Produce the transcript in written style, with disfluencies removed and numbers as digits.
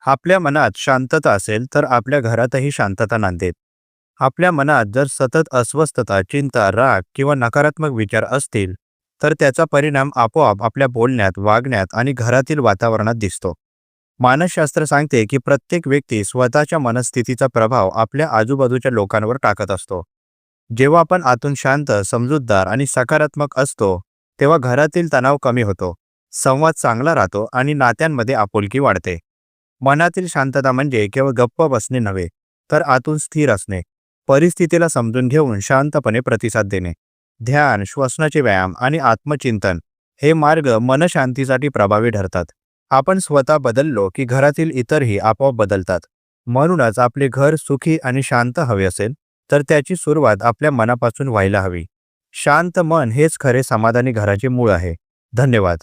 आपल्या मनात शांतता असेल तर आपल्या घरातही शांतता नांदेल. आपल्या मनात जर सतत अस्वस्थता, चिंता, राग किंवा नकारात्मक विचार असतील, तर त्याचा परिणाम आपोआप आपल्या बोलण्यात, वागण्यात आणि घरातील वातावरणात दिसतो. मानसशास्त्र सांगते की प्रत्येक व्यक्ती स्वतःच्या मनस्थितीचा प्रभाव आपल्या आजूबाजूच्या लोकांवर टाकत असतो. जेव्हा आपण आतून शांत, समजूतदार आणि सकारात्मक असतो, तेव्हा घरातील तणाव कमी होतो, संवाद चांगला राहतो आणि नात्यांमध्ये आपुलकी वाढते. मनातील शांतता म्हणजे केवळ गप्प बसणे नव्हे, तर आतून स्थिर असणे, परिस्थितीला समजून घेऊन शांतपणे प्रतिसाद देणे. ध्यान, श्वसनाचे व्यायाम आणि आत्मचिंतन हे मार्ग मनशांतीसाठी प्रभावी ठरतात. आपण स्वतः बदललो की घरातील इतरही आपोआप बदलतात. म्हणूनच आपले घर सुखी आणि शांत हवे असेल, तर त्याची सुरुवात आपल्या मनापासून व्हायला हवी. शांत मन हेच खरे समाधानी घराचे मूळ आहे. धन्यवाद.